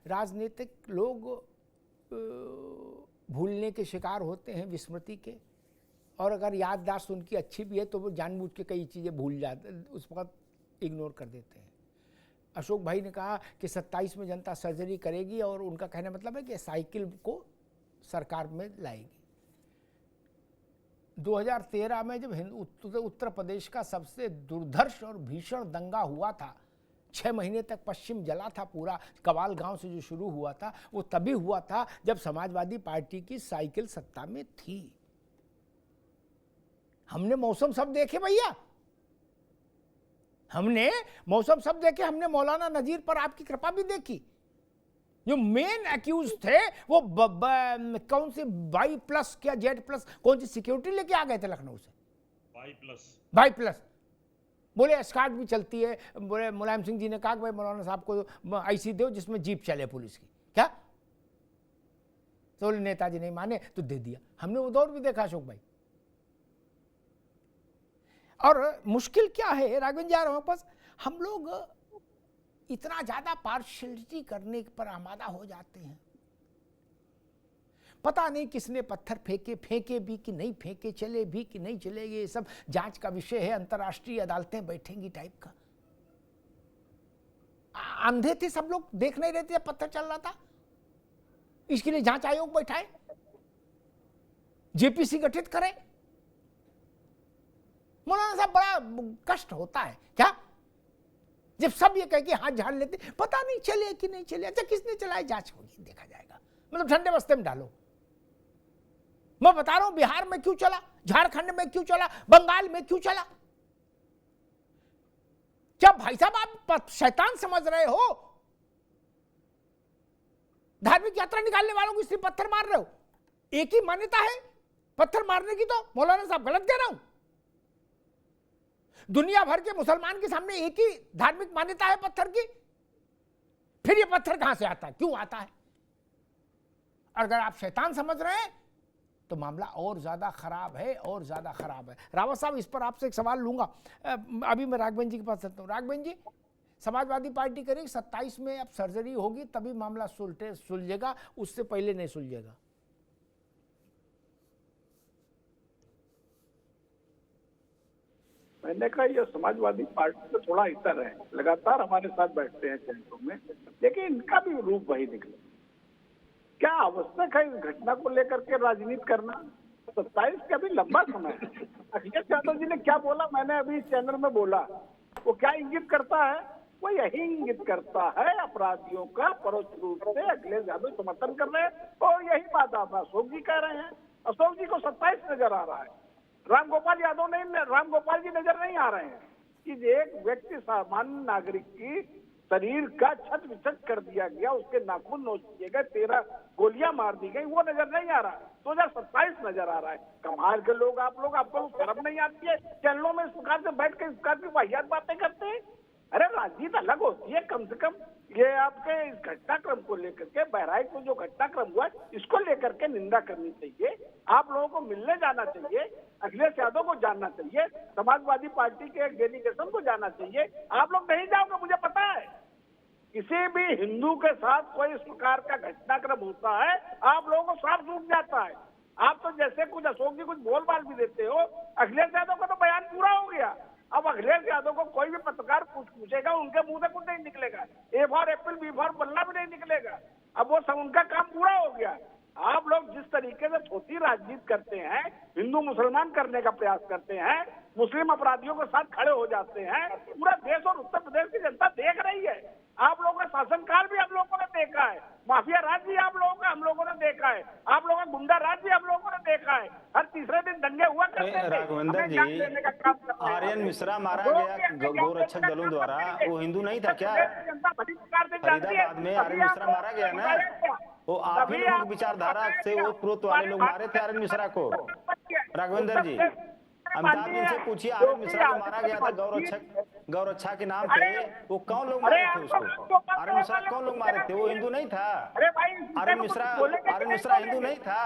राजनीतिक लोग भूलने के शिकार होते हैं, विस्मृति के, और अगर याददाश्त उनकी अच्छी भी है तो वो जानबूझ के कई चीज़ें भूल जाते, उस वक्त इग्नोर कर देते हैं। अशोक भाई ने कहा कि 27 में जनता सर्जरी करेगी, और उनका कहने मतलब है कि साइकिल को सरकार में लाएगी। 2013 में जब उत्तर प्रदेश का सबसे दुर्धर्ष और भीषण दंगा हुआ था, 6 महीने तक पश्चिम जला था पूरा, कवाल गांव से जो शुरू हुआ था वो तभी हुआ था जब समाजवादी पार्टी की साइकिल सत्ता में थी। हमने मौसम सब देखे भैया, हमने मौसम सब देखे, हमने मौलाना नजीर पर आपकी कृपा भी देखी। जो मेन एक्यूज थे वो कौन सी Y+ क्या Z+, कौन सी सिक्योरिटी लेके आ गए थे लखनऊ से, Y+। बोले स्कार्ट भी चलती है, बोले मुलायम सिंह जी ने कहा कि भाई मौलाना साहब को ऐसी दो जिसमें जीप चले पुलिस की, क्या? तो बोले नेताजी नहीं माने तो दे दिया। हमने वो दौर भी देखा अशोक भाई। और मुश्किल क्या है राघवेंद्र जी, हमारे पास हम लोग इतना ज्यादा पार्शियलिटी करने पर आमादा हो जाते हैं। पता नहीं किसने पत्थर फेंके भी कि नहीं फेंके, चले भी कि नहीं चले, ये सब जांच का विषय है, अंतर्राष्ट्रीय अदालतें बैठेंगी टाइप का। अंधे थे सब लोग, देख नहीं रहे थे पत्थर चल रहा था, इसके लिए जांच आयोग बैठाए, जेपीसी गठित करे। मौलाना साहब बड़ा कष्ट होता है क्या जब सब ये कह के हाथ झाड़ लेते, पता नहीं चले कि नहीं चले। अच्छा किसने चलाए, जांच होगी, देखा जाएगा। मतलब ठंडे बस्ते में डालो। मैं बता रहा हूं बिहार में क्यों चला, झारखंड में क्यों चला, बंगाल में क्यों चला। क्या भाई साहब आप शैतान समझ रहे हो? धार्मिक यात्रा निकालने वालों को इसलिए पत्थर मार रहे हो? एक ही मान्यता है पत्थर मारने की, तो मौलाना साहब गलत कह रहा हूं? दुनिया भर के मुसलमान के सामने एक ही धार्मिक मान्यता है पत्थर की, फिर ये पत्थर कहां से आता है, क्यों आता है? अगर आप शैतान समझ रहे हैं तो मामला और ज्यादा खराब है, और ज्यादा खराब है। रावत साहब, इस पर आपसे एक सवाल लूंगा। अभी मैं राघवेंद्र जी के पास चलता हूं। राघवेंद्र जी, समाजवादी पार्टी करेगी 27 में, अब सर्जरी होगी तभी मामला सुलझेगा, उससे पहले नहीं सुलझेगा। मैंने कहा ये समाजवादी पार्टी तो थोड़ा इतर है, लगातार हमारे साथ बैठते हैं चैनलों में, लेकिन इनका भी रूप वही निकला। क्या आवश्यक है इस घटना को लेकर के राजनीति करना? 27 का भी लंबा समय है। अखिलेश यादव जी ने क्या बोला, मैंने अभी चैनल में बोला, वो क्या इंगित करता है? वो यही इंगित करता है अपराधियों का परोक्ष रूप से अखिलेश यादव समर्थन कर रहे हैं, और यही बात आप अशोक जी कह रहे हैं। अशोक जी को 27 नजर आ रहा है, राम गोपाल जी नजर नहीं आ रहे हैं कि एक व्यक्ति सामान्य नागरिक की शरीर का छत विछत कर दिया गया, उसके नाखून नोच दिए गए, 13 गोलियां मार दी गई, वो नजर नहीं आ रहा है। 2027 नजर आ रहा है। कमाल के लोग आप लोग, आपको शर्म नहीं आती है? चैनलों में इस प्रकार से बैठ के इस प्रकार की वाहियात बातें करते हैं। अरे राजनीति अलग होती है, कम से कम ये आपके इस घटनाक्रम को लेकर के, बहराइच में जो घटनाक्रम हुआ इसको लेकर के निंदा करनी चाहिए। आप लोगों को मिलने जाना चाहिए, अखिलेश यादव को जानना चाहिए, समाजवादी पार्टी के एक डेलीगेशन को जाना चाहिए। आप लोग नहीं जाओगे, मुझे पता है। किसी भी हिंदू के साथ कोई इस प्रकार का घटनाक्रम होता है, आप लोगों को साफ सूझ जाता है। आप तो जैसे कुछ अशोक जी कुछ बोल बाल भी देते हो, अखिलेश यादव का तो बयान पूरा हो गया। अब अखिलेश यादव को कोई भी पत्रकार पूछेगा, उनके मुंह से कुछ नहीं निकलेगा, A for apple B for बल्ला भी नहीं निकलेगा। अब वो सब उनका काम पूरा हो गया। आप लोग जिस तरीके से छोटी राजनीति करते हैं, हिंदू मुसलमान करने का प्रयास करते हैं, मुस्लिम अपराधियों के साथ खड़े हो जाते हैं, पूरा देश और उत्तर प्रदेश की जनता देख रही है। आप लोगों का शासनकाल भी आप लोगों ने देखा है, माफिया राज भी आप लोगों का हम लोगों ने देखा है, आप लोगों का गुंडा राज भी आप लोगों ने देखा है। हर तीसरे दिन दंगे हुआ करते थे। राघवेंद्र जी, आर्यन मिश्रा मारा गया गौरक्षक दलों द्वारा, वो हिंदू नहीं था क्या? फरीदाबाद में आर्यन मिश्रा मारा गया ना, वो आप ही लोगों की विचारधारा से वो पुरोहित वाले लोग मारे थे आर्यन मिश्रा को। राघवेंद्र जी, अमिताभ जी से पूछिए, आर्यन मिश्रा को मारा गया था गौरक्षा के नाम पे, वो कौन लोग मारे थे उसको? आर्यन मिश्रा कौन लोग मारे थे? वो हिंदू नहीं था। आर्यन मिश्रा हिंदू नहीं था।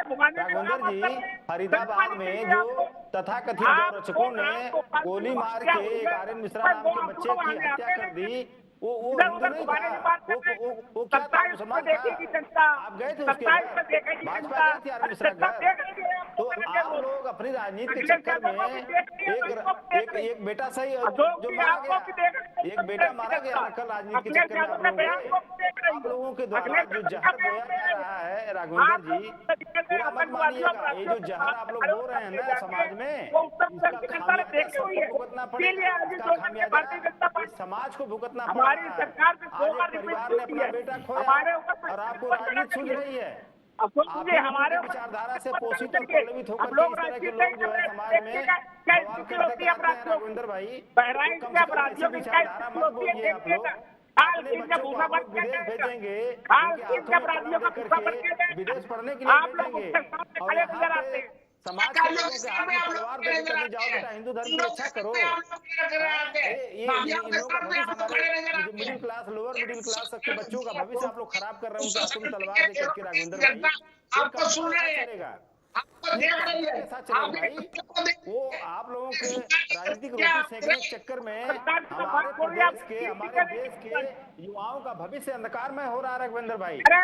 राघवेंद्र जी, फरीदाबाद में जो तथाकथित गौरक्षकों ने गोली मार के एक आर्यन मिश्रा नाम के बच्चे की हत्या कर दी, वो इधर हिंदू उधर नहीं घुमाने की था, बात कर रहे हैं। वो क्या था, 27 मुसलमान में देखेगी था। जनता, आप गए थे उसके 27 में घर, देखेगी भाजपा जनता, गई थी आरएन मिश्रा जनता घर। देख रही है तो आपको गलत आप बोल रहे लोग हैं। अपनी राजनीति के अखिलेश चक्कर यादव को भी में देख रही है, उसको भी देख रही है। एक बेटा सही अशोक जो जी मारा आपको भी देख रहे गया, हैं, एक बेटा मारा गया ना कल राजनीति के अखिलेश चक्कर में यादव आप के लोगों बयान को भी देख के, रही आप है। लोगों के द्वारा अखिलेश जो यादव जहर का बोया बयान जा दे रहा है रहे हैं। राघवेंद्र आप जी, लोग तरीके से पूरा मत आतंकवादियों, मानिएगा। ये जो जहर आप लोग बो रहे हैं ना समाज में, वो उत्तर इसका प्रदेश की जनता ने खामियाजा देखी हुई है। सबको भुगतना इसीलिए पड़ेगा। आज इसका 2 घंटे खामियाजा भारतीय जनता इस पार्टी समाज को भुगतना पड़ हमारी रहा है। सरकार से 2 आज बार एक रिपीट परिवार ने होती अपना है। बेटा खोया हमारे ऊपर और आपको मत राजनीति सूझ करिए। रही है। अशोक आप जी ही लोगों हमारे की ऊपर विचारधारा से मत पोषित और करिए। प्रलोभित हम होकर के लोग इस तरह के राजनीति लोग जो है समाज में क्या बवाल स्थिति करते होती है कराते हैं अपराधियों की? राघवेंद्र भाई। बहराइच तो कम के से कम ऐसी अपराधियों की क्या विचारधारा स्थिति मत होती है बोलिए आप देखिएगा। लोग। हाल अपने तीन का बच्चों को भूसा आप बन लोग के विदेश जाएगा। भेजेंगे, हाल उनके तीन हाथों के में कलम अपराधियों का दे भूसा बन करके के जाएगा। विदेश पढ़ने के लिए आप लोग भेजेंगे, उसके सामने और खड़े यहाँ नजर पे आते हैं। समाज के लोगों के हाथ में तलवार दे करके जाओ बेटा हिंदू धर्म की रक्षा करो। हाँ, ये इन लोगों का भविष्य, हमारे जो middle class, lower middle class के बच्चों का भविष्य आप लोग खराब कर रहे हैं उनके हाथों में तलवार दे करके राघवेंद्र भाई। ये आपको सुन कैसा रहे हैं, चलेगा? आपको ये देख रही कैसा है, कैसा चलेगा आपके भाई? बच्चों को देख वो आप लोगों के राजनीतिक क्या रोटी आप सेकने के चक्कर में सरकार की हमारे बात बोल रही है, प्रदेश आप के, किसी हमारे का देश नहीं के युवाओं का भविष्य अंधकारमय हो रहा है राघवेंद्र भाई। अरे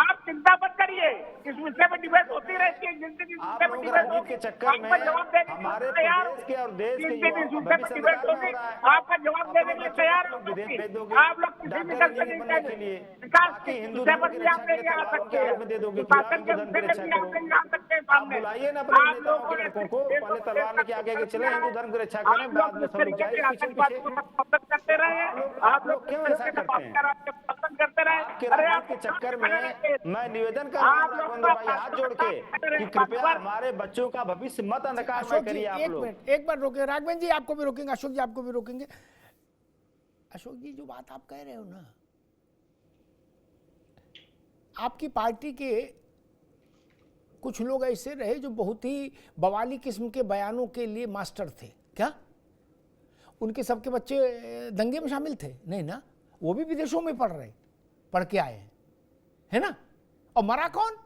आप चिंता मत करिए, इस विषय में डिबेट होती रहती है। जिस दिन इस आप विषय में लोगों के डिबेट राजनीति होगी के चक्कर में आपका जवाब देने के हमारे लिए तैयार प्रदेश के और देश के जिस दिन युवाओं इस का विषय भविष्य में डिबेट अंधकारमय होगी हो रहा है। आपका जवाब देने अपने के लिए बच्चों को तैयार आप हो लोग विदेश सकते भेज हैं। दोगे आप लोग किसी भी डॉक्टर दल से इंजीनियर नहीं बनने के कहेंगे। लिए, विकास बाकी के हिंदू विषय धर्म पर की भी रक्षा आप के लिए नहीं आ तलवार उनके सकते हाथ हैं। में दे दोगे कि शासन आप के हिंदू धर्म की विषय में रक्षा भी आप करो। नहीं आ सकते आप सामने। बुलाइए ना अपने आप नेताओं लोगों के ने लड़कों को, पहले तलवार लेके आगे आगे चले, हिंदू धर्म की रक्षा करें, आप बाद लोग में इस सब लोग तरीके जाए के पीछे आतंकवाद पीछे। को पसंद करते रहे हैं। आप लोग क्यों ऐसा करते हैं? पसंद करते रहे। आपके अरे राजनीति आप के चक्कर में मैं निवेदन कर रहा आप हूँ लोग राघवेंद्र भाई हाथ जोड़ के कि कृपया हमारे बच्चों का भविष्य मत अंधकारमय अशोक जी करिए आप एक लोग। मिनट, एक बार रोके राघवेंद्र जी, आपको भी रोकेंगे, अशोक जी आपको भी रोकेंगे। अशोक जी जो बात आप कह रहे हो ना, आपकी पार्टी के कुछ लोग ऐसे रहे जो बहुत ही बवाली किस्म के बयानों के लिए मास्टर थे क्या? उनके सबके बच्चे दंगे में शामिल थे? नहीं ना, वो भी विदेशों में पढ़ के आए हैं, है ना? और मरा कौन?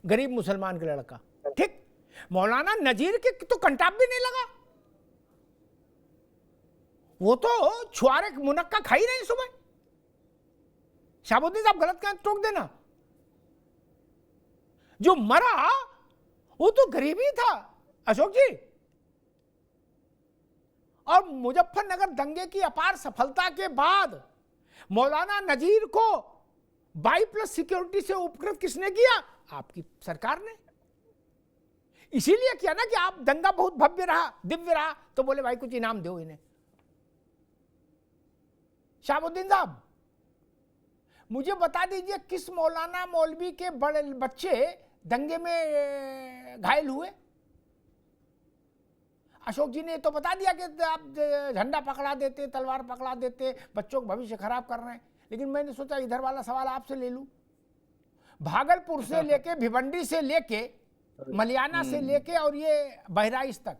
गरीब मुसलमान का लड़का। ठीक, मौलाना नजीर के तो कंटाप भी नहीं लगा, वो तो छुआरे मुनक्का खाई नहीं सुबह। शाहबुद्दीन साहब गलत कहें टोक देना, जो मरा वो तो गरीब ही था अशोक जी। और मुजफ्फरनगर दंगे की अपार सफलता के बाद मौलाना नजीर को 22+ सिक्योरिटी से उपकृत किसने किया? आपकी सरकार ने। इसीलिए किया ना कि आप दंगा बहुत भव्य रहा, दिव्य रहा, तो बोले भाई कुछ इनाम दो इन्हें। शाहबुद्दीन साहब मुझे बता दीजिए किस मौलाना मौलवी के बड़े बच्चे दंगे में घायल हुए? अशोक जी ने तो बता दिया कि आप झंडा पकड़ा देते, तलवार पकड़ा देते, बच्चों का भविष्य खराब कर रहे हैं। लेकिन मैंने सोचा इधर वाला सवाल आपसे ले लूं। भागलपुर से लेके भिवंडी से लेके मलियाना से लेके और ये बहराइच तक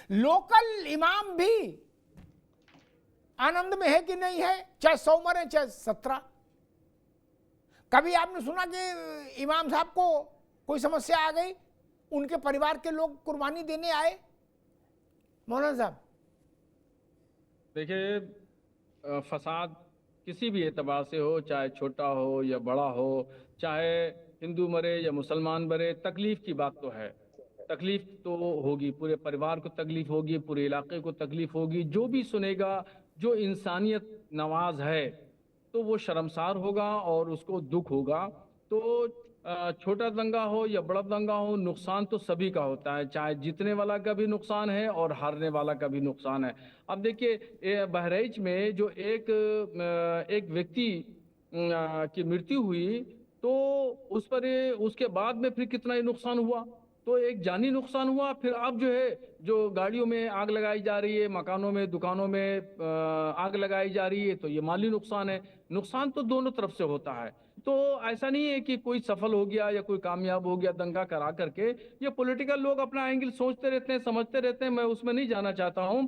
लोकल इमाम भी आनंद में है कि नहीं है? चाहे 100 मरे चाहे 17। कभी आपने सुना कि इमाम साहब को कोई समस्या आ गई, उनके परिवार के लोग कुर्बानी देने आए? मौलाना साहब देखिए, फसाद किसी भी एतबार से हो, चाहे छोटा हो या बड़ा हो, चाहे हिंदू मरे या मुसलमान मरे, तकलीफ की बात तो है। तकलीफ तो होगी, पूरे परिवार को तकलीफ होगी, पूरे इलाके को तकलीफ होगी। जो भी सुनेगा जो इंसानियत नवाज है तो वो शर्मसार होगा और उसको दुख होगा। तो छोटा दंगा हो या बड़ा दंगा हो, नुकसान तो सभी का होता है, चाहे जीतने वाला का भी नुकसान है और हारने वाला का भी नुकसान है। अब देखिए, बहराइच में जो एक व्यक्ति की मृत्यु हुई, तो उस पर उसके बाद में फिर कितना ही नुकसान हुआ। तो एक जानी नुकसान हुआ, फिर अब जो है जो गाड़ियों में आग लगाई जा रही है, मकानों में, दुकानों में आग लगाई जा रही है, तो ये माली नुकसान है। नुकसान तो दोनों तरफ से होता है। तो ऐसा नहीं है कि कोई सफल हो गया या कोई कामयाब हो गया दंगा करा करके। ये पॉलिटिकल लोग अपना एंगल सोचते रहते हैं, समझते रहते हैं, मैं उसमें नहीं जाना चाहता हूँ।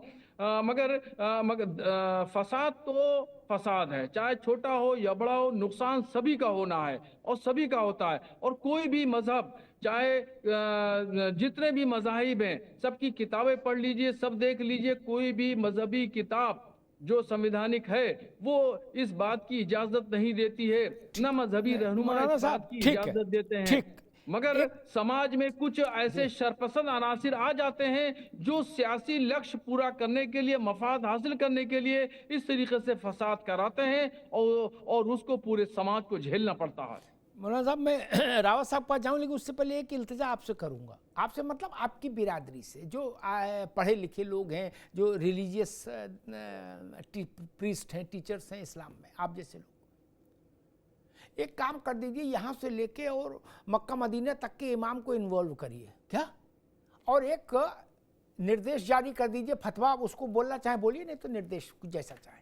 मगर फसाद तो फसाद है, चाहे छोटा हो या बड़ा हो, नुकसान सभी का होना है और सभी का होता है। और कोई भी मजहब, चाहे जितने भी मज़ाहिब हैं, सबकी किताबें पढ़ लीजिए, सब देख लीजिए, कोई भी मजहबी किताब जो संविधानिक है वो इस बात की इजाजत नहीं देती है, न मजहबी रहनुमा मौलाना इस साहब, बात की ठीक है, इजाजत देते हैं। ठीक। मगर समाज में कुछ ऐसे शरपसंद अनासिर आ जाते हैं जो सियासी लक्ष्य पूरा करने के लिए, मफाद हासिल करने के लिए इस तरीके से फसाद कराते हैं और उसको पूरे समाज को झेलना पड़ता है। मौलाना साहब, मैं रावत साहब के पास जाऊँ, लेकिन उससे पहले एक इल्तिजा आपसे करूँगा। आपसे मतलब आपकी बिरादरी से जो पढ़े लिखे लोग हैं, जो रिलीजियस प्रीस्ट हैं, टीचर्स हैं इस्लाम में, आप जैसे लोग, एक काम कर दीजिए, यहाँ से लेके और मक्का मदीना तक के इमाम को इन्वॉल्व करिए क्या, और एक निर्देश जारी कर दीजिए, फतवा उसको बोलना चाहे बोलिए, नहीं तो निर्देश जैसा चाहे,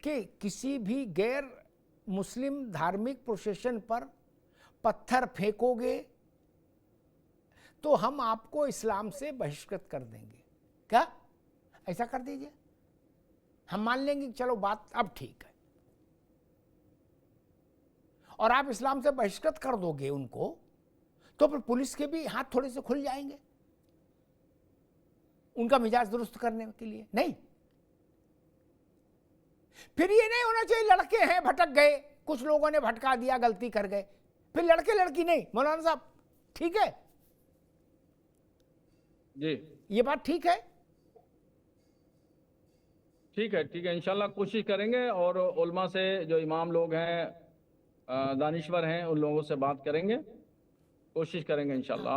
कि किसी भी गैर मुस्लिम धार्मिक प्रोसेशन पर पत्थर फेंकोगे तो हम आपको इस्लाम से बहिष्कृत कर देंगे। क्या ऐसा कर दीजिए, हम मान लेंगे कि चलो बात अब ठीक है, और आप इस्लाम से बहिष्कृत कर दोगे उनको, तो फिर पुलिस के भी हाथ थोड़े से खुल जाएंगे उनका मिजाज दुरुस्त करने के लिए। नहीं, फिर ये नहीं होना चाहिए लड़के हैं भटक गए, कुछ लोगों ने भटका दिया, गलती कर गए, फिर लड़के लड़की नहीं। मौलाना साहब ठीक है जी, ये बात ठीक है? ठीक है, ठीक है, इंशाल्लाह कोशिश करेंगे, और उलमा से जो इमाम लोग हैं, दानिश्वर हैं, उन लोगों से बात करेंगे, कोशिश करेंगे इंशाल्लाह।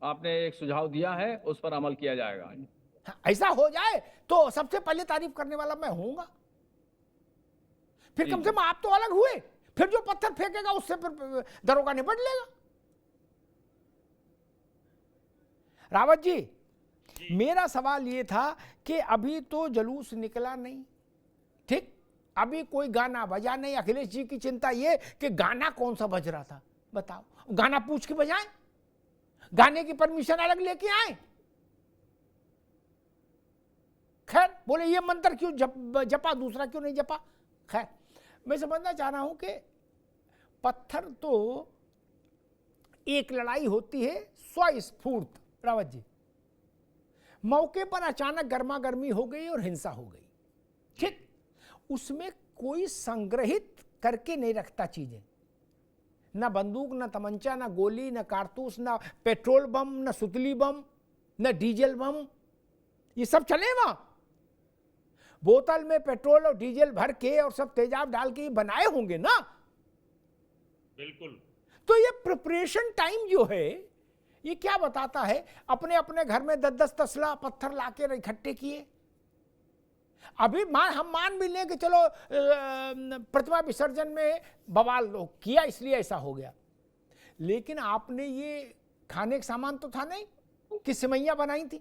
आपने एक सुझाव दिया है, उस पर अमल किया जाएगा। ऐसा हो जाए तो सबसे पहले तारीफ करने वाला मैं हूंगा, फिर कम से कम आप तो अलग हुए, फिर जो पत्थर फेंकेगा उससे फिर दरोगा निपट लेगा। रावत जी, मेरा सवाल ये था कि अभी तो जुलूस निकला नहीं, ठीक, अभी कोई गाना बजा नहीं। अखिलेश जी की चिंता ये कि गाना कौन सा बज रहा था, बताओ, गाना पूछ के बजाएं, गाने की परमिशन अलग लेके आए। खैर, बोले ये मंत्र क्यों जपा, दूसरा क्यों नहीं जपा। खैर, मैं समझना चाह रहा हूं कि पत्थर तो एक लड़ाई होती है स्वस्फूर्त। रावत जी, मौके पर अचानक गर्मा गर्मी हो गई और हिंसा हो गई, ठीक, उसमें कोई संग्रहित करके नहीं रखता चीजें, ना बंदूक, ना तमंचा, ना गोली, ना कारतूस, ना पेट्रोल बम, ना सुतली बम, ना डीजल बम, ये सब चले वहां। बोतल में पेट्रोल और डीजल भर के और सब तेजाब डाल के बनाए होंगे ना। बिल्कुल। तो ये प्रिपरेशन टाइम जो है, ये क्या बताता है? अपने अपने घर में 10-10 तसला पत्थर लाके इकट्ठे किए। अभी हम मान भी लें कि चलो प्रतिमा विसर्जन में बवाल किया इसलिए ऐसा हो गया, लेकिन आपने ये खाने का सामान तो था नहीं कि सिमैया बनाई थी।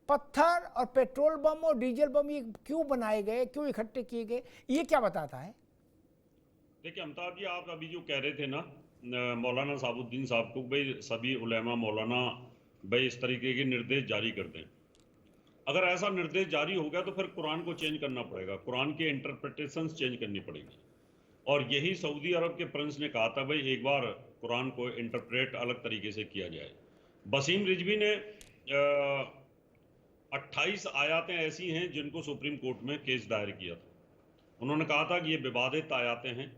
पत्थर और पेट्रोल बम और डीजल बम ये क्यों बनाए गए, क्यों इकट्ठे किए गए, ये क्या बताता है? देखिए अमिताभ जी, आप अभी जो कह रहे थे ना मौलाना साबुद्दीन साहब को, भाई सभी उलेमा मौलाना भाई इस तरीके के निर्देश जारी कर दें। अगर ऐसा निर्देश जारी हो गया तो फिर कुरान को चेंज करना पड़ेगा, कुरान के इंटरप्रिटेशंस चेंज करनी पड़ेगी। और यही सऊदी अरब के प्रिंस ने कहा था, भाई एक बार कुरान को इंटरप्रेट अलग तरीके से किया जाए। वसीम रिजवी ने 28 आयातें ऐसी हैं जिनको सुप्रीम कोर्ट में केस दायर किया था। उन्होंने कहा था कि ये विवादित आयातें हैं,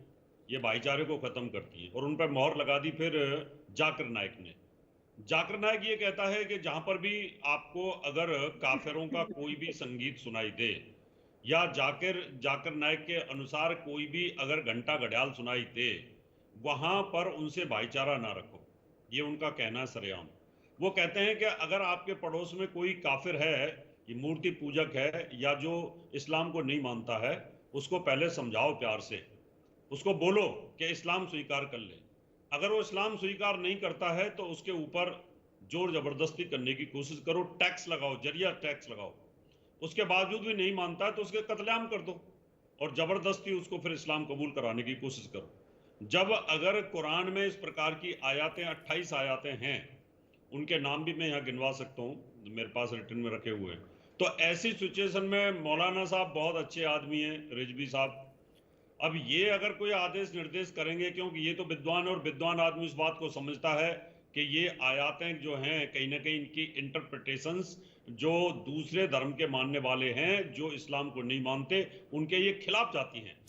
ये भाईचारे को ख़त्म करती हैं, और उन पर मोहर लगा दी। फिर जाकिर नाइक ने, जाकिर नाइक ये कहता है कि जहां पर भी आपको अगर काफिरों का कोई भी संगीत सुनाई दे, या जाकिर नाइक के अनुसार कोई भी अगर घंटा घड़ियाल सुनाई दे, वहां पर उनसे भाईचारा ना रखो। ये उनका कहना सरेआम। वो कहते हैं कि अगर आपके पड़ोस में कोई काफिर है, ये मूर्ति पूजक है, या जो इस्लाम को नहीं मानता है, उसको पहले समझाओ प्यार से, उसको बोलो कि इस्लाम स्वीकार कर ले। अगर वो इस्लाम स्वीकार नहीं करता है तो उसके ऊपर जोर जबरदस्ती करने की कोशिश करो, टैक्स लगाओ, जरिया टैक्स लगाओ। उसके बावजूद भी नहीं मानता है तो उसके कत्लेआम कर दो, और जबरदस्ती उसको फिर इस्लाम कबूल कराने की कोशिश करो। जब अगर कुरान में इस प्रकार की आयातें 28 आयातें हैं, उनके नाम भी मैं यहाँ गिनवा सकता हूँ, मेरे पास रिटर्न में रखे हुए हैं, तो ऐसी सिचुएशन में मौलाना साहब बहुत अच्छे आदमी हैं, रिजवी साहब। अब ये अगर कोई आदेश निर्देश करेंगे, क्योंकि ये तो विद्वान, और विद्वान आदमी इस बात को समझता है कि ये आयातें जो हैं कहीं ना कहीं इनकी इंटरप्रिटेशंस जो दूसरे धर्म के मानने वाले हैं, जो इस्लाम को नहीं मानते, उनके ये खिलाफ जाती हैं।